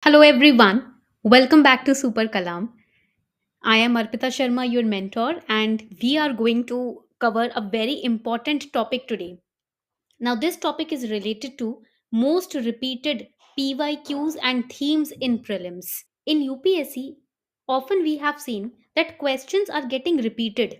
Hello everyone. Welcome back to Super Kalam. I am Arpita Sharma, your mentor, and we are going to cover a very important topic today. Now, this topic is related to most repeated PYQs and themes in prelims. In UPSC, often we have seen that questions are getting repeated.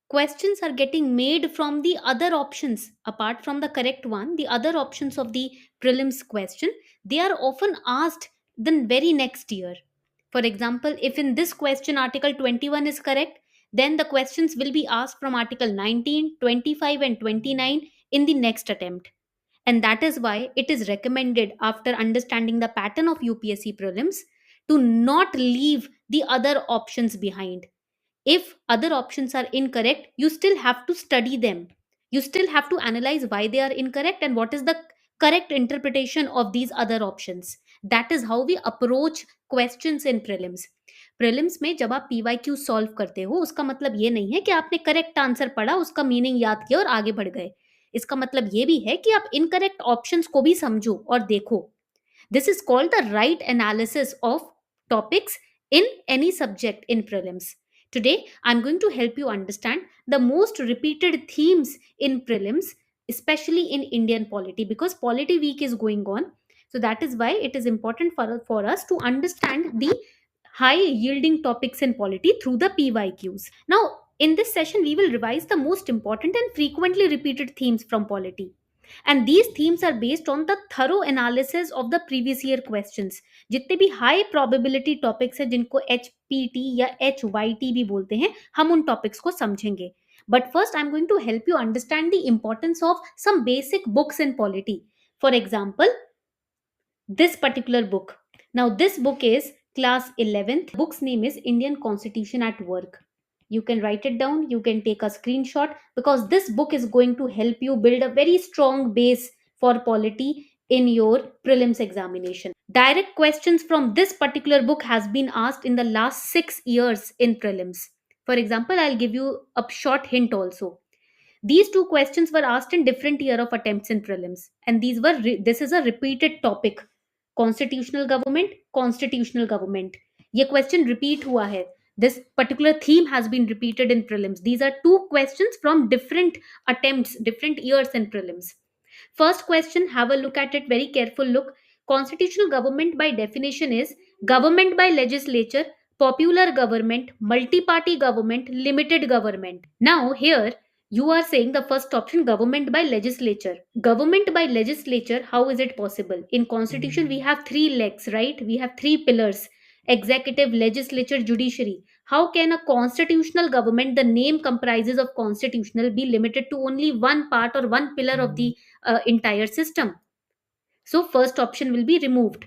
Questions are getting made from the other options apart from the correct one, the other options of the prelims question, they are often asked the very next year. For example, if in this question article 21 is correct, then the questions will be asked from article 19, 25, and 29 in the next attempt. And that is why it is recommended, after understanding the pattern of UPSC prelims, to not leave the other options behind. If other options are incorrect, you still have to study them. You still have to analyze why they are incorrect and what is the correct interpretation of these other options. That is how we approach questions in prelims. Prelims में जब आप PYQ solve करते हो, उसका मतलब ये नहीं है कि आपने करेक्ट आंसर पढ़ा, उसका मीनिंग याद किया और आगे बढ़ गए. इसका मतलब ये भी है कि आप इनकरेक्ट ऑप्शंस को भी समझो और देखो. This is called the right analysis of topics in any subject in prelims. Today, I'm going to help you understand the most repeated themes in prelims, especially in Indian polity, because polity week is going on. So that is why it is important for us to understand the high yielding topics in polity through the PYQs. Now, in this session, we will revise the most important and frequently repeated themes from polity, and these themes are based on the thorough analysis of the previous year questions. जितने भी high probability topics हैं जिनको HPT या HYT भी बोलते हैं, हम उन टॉपिक्स को समझेंगे. But first, I'm going to help you understand the importance of some basic books in polity. For example, this particular book. Now, this book is class 11th. Book's name is Indian Constitution at Work. You can write it down, you can take a screenshot, because this book is going to help you build a very strong base for polity in your prelims examination. Direct questions from this particular book has been asked in the last 6 years in prelims. For example, I'll give you a short hint also. These two questions were asked in different year of attempts in prelims, and this is a repeated topic. Constitutional government, constitutional government. ये question repeat हुआ है. This particular theme has been repeated in prelims. These are two questions from different attempts, different years in prelims. First question, have a look at it, very careful look. Constitutional government by definition is government by legislature, popular government, multi-party government, limited government. Now here you are saying the first option, government by legislature. Government by legislature, how is it possible? In constitution we have three legs, right? We have three pillars: executive, legislature, judiciary. How can a constitutional government, the name comprises of constitutional, be limited to only one part or one pillar of the entire system? So first option will be removed.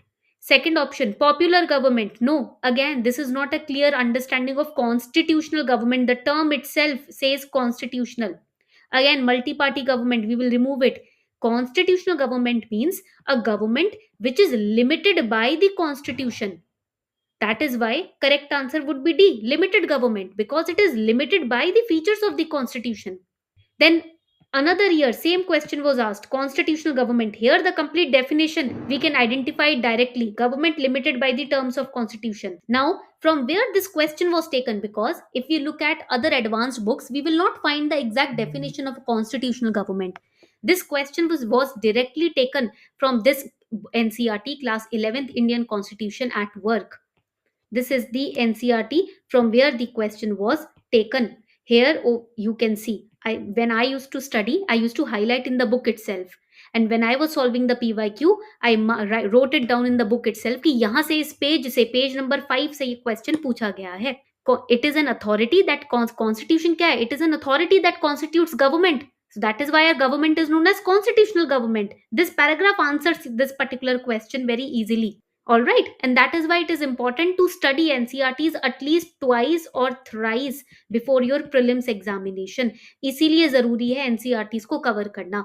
Second option, popular government. No, again, this is not a clear understanding of constitutional government. The term itself says constitutional. Again, multi-party government, we will remove it. Constitutional government means a government which is limited by the constitution. That is why correct answer would be D, limited government, because it is limited by the features of the constitution. Then another year, same question was asked, constitutional government. Here the complete definition, we can identify it directly. Government limited by the terms of constitution. Now, from where this question was taken, because if we look at other advanced books, we will not find the exact definition of a constitutional government. This question was directly taken from this NCRT class 11th Indian Constitution at Work. This is the NCRT from where the question was taken. Here, oh, you can see, when I used to study, I used to highlight in the book itself. And when I was solving the PYQ, I wrote it down in the book itself कि यहाँ से इस page से page number 5 से ये question पूछा गया है. It is an authority that constitution क्या है? It is an authority that constitutes government. So that is why our government is known as constitutional government. This paragraph answers this particular question very easily. All right, and that is why it is important to study NCRTs at least twice or thrice before your prelims examination. इसीलिए जरूरी है NCRTs को cover करना,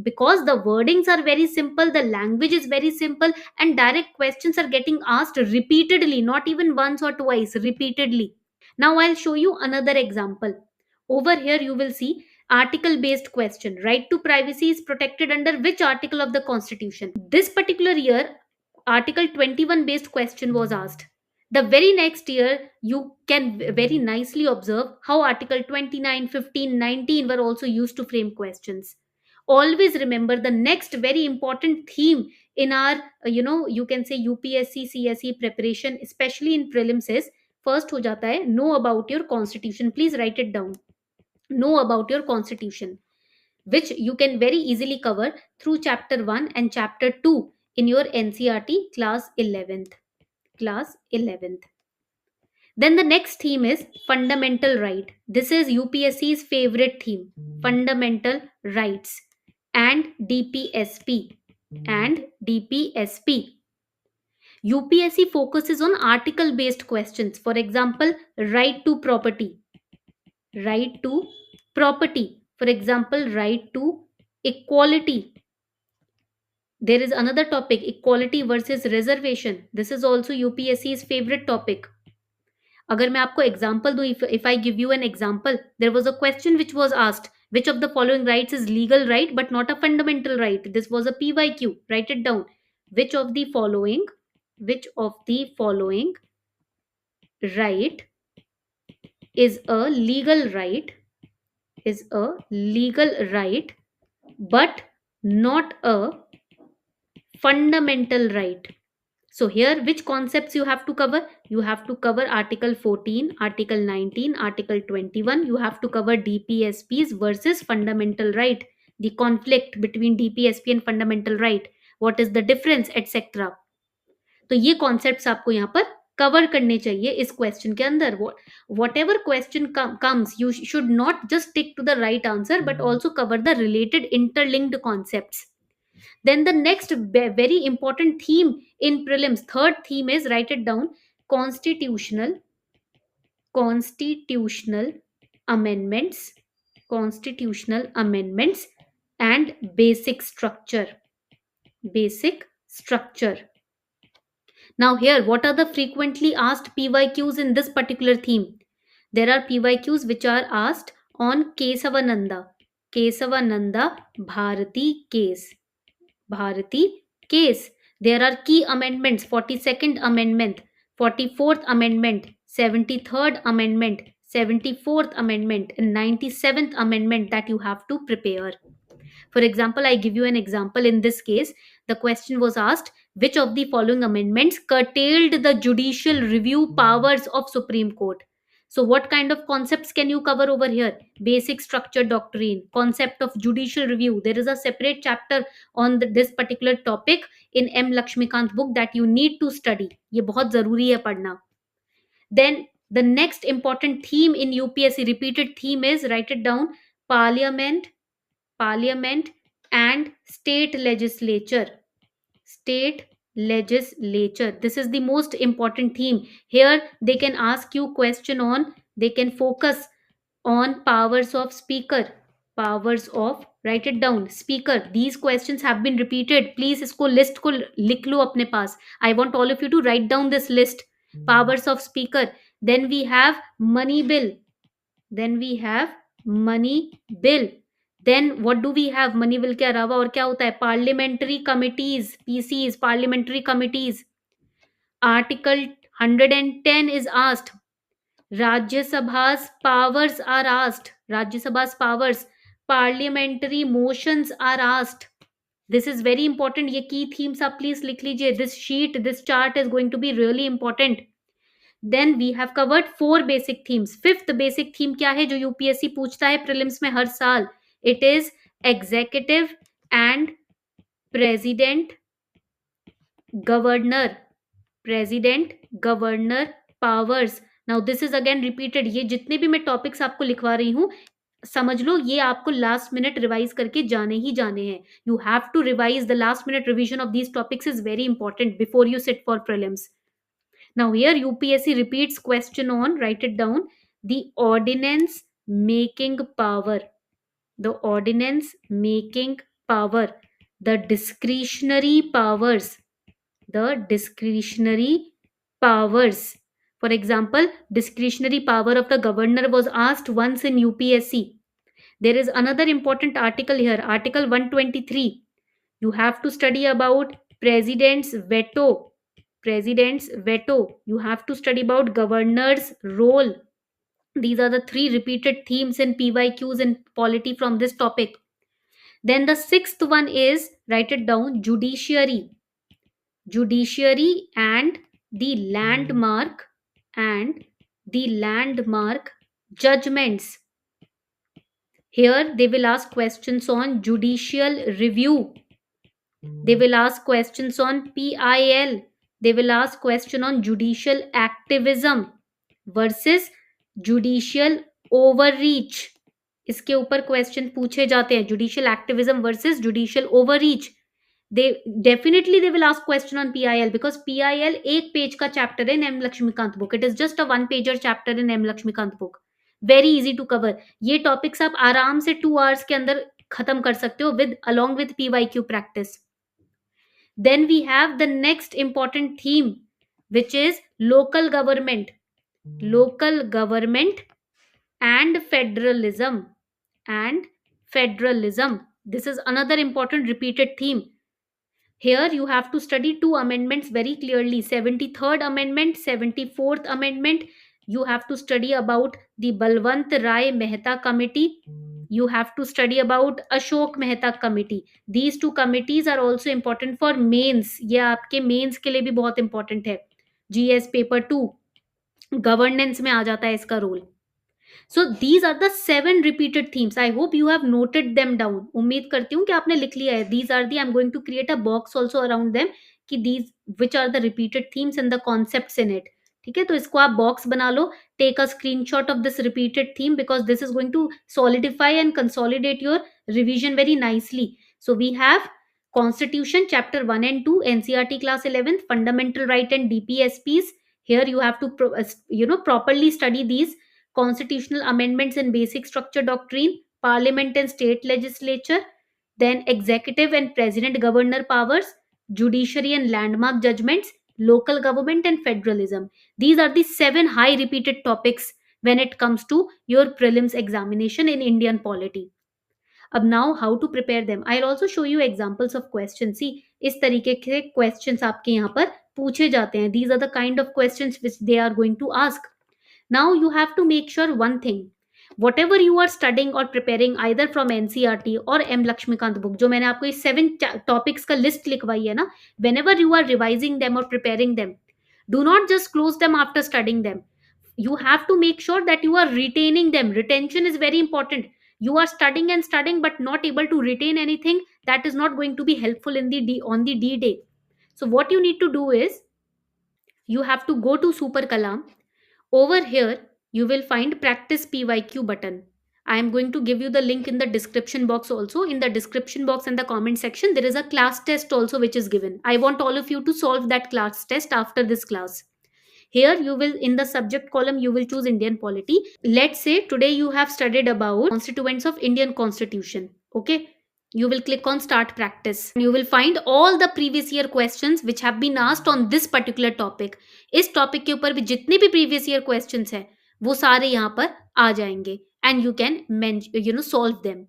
because the wordings are very simple, the language is very simple, and direct questions are getting asked repeatedly, not even once or twice, repeatedly. Now I'll show you another example. Over here you will see article based question. Right to privacy is protected under which article of the constitution? This particular year, Article 21 based question was asked. The very next year, you can very nicely observe how Article 29, 15, 19 were also used to frame questions. Always remember the next very important theme in our, you can say UPSC, CSE preparation, especially in prelims is first ho jata hai, know about your constitution. Please write it down. Know about your constitution, which you can very easily cover through chapter 1 and chapter 2 in your NCRT class 11th. Class 11th. Then the next theme is fundamental right. This is UPSC's favorite theme, fundamental rights, and DPSP. And DPSP. UPSC focuses on article based questions. For example, right to property. Right to property. For example, right to equality. There is another topic, equality versus reservation. This is also UPSC's favorite topic. अगर मैं आपको example दूं, if I give you an example, there was a question which was asked, which of the following rights is legal right but not a fundamental right? This was a PYQ. Write it down. Which of the following right is a legal right, but not a fundamental right? So here, which concepts you have to cover? You have to cover Article 14, Article 19, Article 21. You have to cover DPSPs versus fundamental right, the conflict between DPSP and fundamental right. What is the difference, etc. तो ये concepts आपको यहाँ पर cover करने चाहिए इस question के अंदर. What ever question comes, you should not just tick two the right answer but also cover the related interlinked concepts. Then the next very important theme in prelims, third theme is, write it down, constitutional amendments, and basic structure. Now here, what are the frequently asked PYQs in this particular theme? There are PYQs which are asked on Kesavananda Bharati case. There are key amendments: 42nd Amendment, 44th Amendment, 73rd Amendment, 74th Amendment, and 97th Amendment that you have to prepare. For example, I give you an example. In this case, the question was asked, which of the following amendments curtailed the judicial review powers of Supreme Court? So what kind of concepts can you cover over here? Basic structure doctrine, concept of judicial review. There is a separate chapter on this particular topic in M. Lakshmikant book that you need to study. ये बहुत जरूरी है पढ़ना. Then the next important theme in UPSC, repeated theme is, write it down, parliament and state legislature. This is the most important theme. Here they can ask you question on, they can focus on powers of speaker, write it down, speaker. These questions have been repeated. Please isko list ko likh lo apne paas. I want all of you to write down this list. Powers of speaker. Then we have money bill. Then what do we have? Money bill के अलावा और क्या होता है? Parliamentary committees, PCs, parliamentary committees. Article 110 is asked. Rajya Sabha's powers are asked. Parliamentary motions are asked. This is very important. ये key themes आप please लिख लीजिए. This chart is going to be really important. Then we have covered 4 basic themes. Fifth basic theme क्या है जो UPSC पूछता है prelims में हर साल? It is executive and president governor powers. Now this is again repeated. ये जितने भी मैं टॉपिक्स आपको लिखवा रही हूँ, समझ लो ये आपको लास्ट मिनट रिवाइज करके जाने ही जाने हैं. You have to revise. The last minute revision of these topics is very important before you sit for prelims. Now here UPSC repeats question on, write it down, the ordinance making power, the discretionary powers. For example, discretionary power of the governor was asked once in UPSC. There is another important article here, Article 123. You have to study about President's veto. President's veto. You have to study about governor's role. These are the three repeated themes in PYQs and polity from this topic. Then the sixth one is, write it down, judiciary. Judiciary and the landmark judgments. Here they will ask questions on judicial review. They will ask questions on PIL. They will ask question on judicial activism versus judicial overreach. इसके ऊपर question पूछे जाते हैं, judicial activism versus judicial overreach. they definitely they will ask question on PIL because PIL एक page का chapter है in M Laxmikanth book. It is just a one pager chapter in M Laxmikanth book. Very easy to cover. ये topics आप आराम से 2 hours के अंदर खत्म कर सकते हो with along with PYQ practice. Then we have the next important theme, which is local government. Local government and federalism. And federalism. This is another important repeated theme. Here you have to study two amendments very clearly, 73rd Amendment, 74th Amendment. You have to study about the Balwant Rai Mehta Committee. You have to study about Ashok Mehta Committee. These two committees are also important for mains. ये आपके mains के लिए भी बहुत important है. GS paper 2 governance में आ जाता है इसका role. So these are the 7 repeated themes. I hope you have noted them down. उम्मीद करती हूँ कि आपने लिख लिया है. These are the, I'm going to create a box also around them कि these which are the repeated themes and the concepts in it. ठीक है, तो इसको आप बॉक्स बना लो. Take a screenshot of this repeated theme because this is going to solidify and consolidate your revision very nicely. So we have Constitution chapter 1 and 2, NCERT class 11th, fundamental right and DPSPs. Here you have to properly study these constitutional amendments and basic structure doctrine, parliament and state legislature, then executive and president governor powers, judiciary and landmark judgments, local government and federalism. These are the 7 high repeated topics when it comes to your prelims examination in Indian polity. अब now how to prepare them, I also show you examples of question. See इस तरीके के questions आपके यहाँ पर पूछे जाते हैं. These are the kind of questions which they are going to ask. Now you have to make sure one thing, whatever you are studying और प्रिपेयरिंग आइदर फ्रॉम एनसीईआरटी और एम लक्ष्मीकांत बुक, जो मैंने आपको ये 7 topics का list लिखवाई है ना, whenever you are revising them और preparing them, do not just close them after studying them. You have to make sure that you are retaining them. Retention is very important. You are studying and studying but not able to retain anything, that is not going to be helpful in the on the D day. So what you need to do is you have to go to Super Kalam. Over here you will find practice PYQ button. I am going to give you the link in the description box also. In the description box and the comment section there is a class test also which is given. I want all of you to solve that class test after this class. Here you will, in the subject column, you will choose Indian polity. Let's say today you have studied about constituents of Indian constitution. Okay. You will click on start practice. You will find all the previous year questions which have been asked on this particular topic. इस topic के ऊपर भी जितने भी previous year questions हैं, वो सारे यहाँ पर आ जाएंगे. And you can solve them.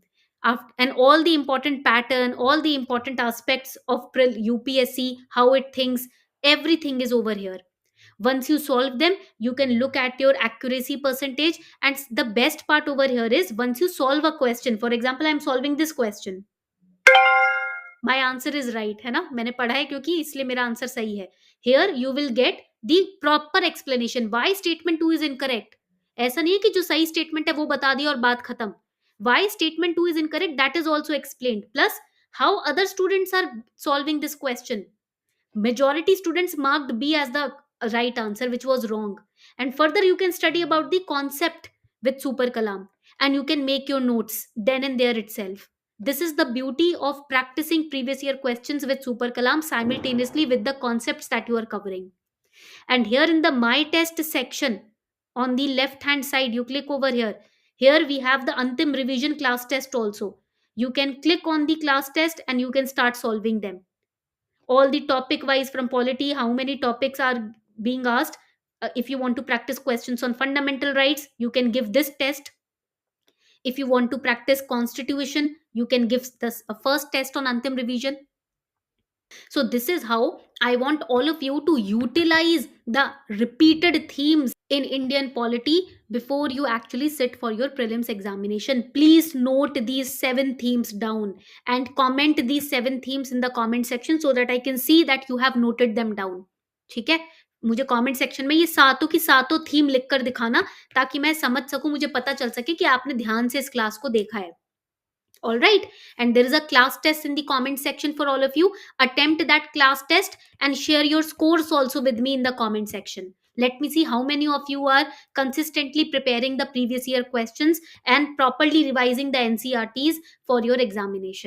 And all the important pattern, all the important aspects of UPSC, how it thinks, everything is over here. Once you solve them, you can look at your accuracy percentage. And the best part over here is once you solve a question, for example, I'm solving this question. My answer is right, है ना? मैंने पढ़ा है क्योंकि इसलिए मेरा answer सही है. Here you will get the proper explanation why statement 2 is incorrect. ऐसा नहीं है कि जो सही statement है वो बता दिया और बात खत्म. Why statement 2 is incorrect, that is also explained. Plus how other students are solving this question. Majority students marked B as the right answer, which was wrong. And further you can study about the concept with Super Kalam and you can make your notes then and there itself. This is the beauty of practicing previous year questions with Super Kalam simultaneously with the concepts that you are covering. And here in the My Test section, on the left hand side, you click over here. Here we have the Antim revision class test also. You can click on the class test and you can start solving them. All the topic wise from polity, how many topics are being asked. If you want to practice questions on fundamental rights, you can give this test. If you want to practice constitution, you can give this a first test on Antim revision. So, this is how I want all of you to utilize the repeated themes in Indian polity before you actually sit for your prelims examination. Please note these seven themes down and comment these seven themes in the comment section so that I can see that you have noted them down. ठीक है, मुझे comment section में ये सातों की सातों theme लिखकर दिखाना ताकि मैं समझ सकूं, मुझे पता चल सके कि आपने ध्यान से इस क्लास को देखा है. All right, and there is a class test in the comment section for all of you. Attempt that class test and share your scores also with me in the comment section. Let me see how many of you are consistently preparing the previous year questions and properly revising the NCRTs for your examination.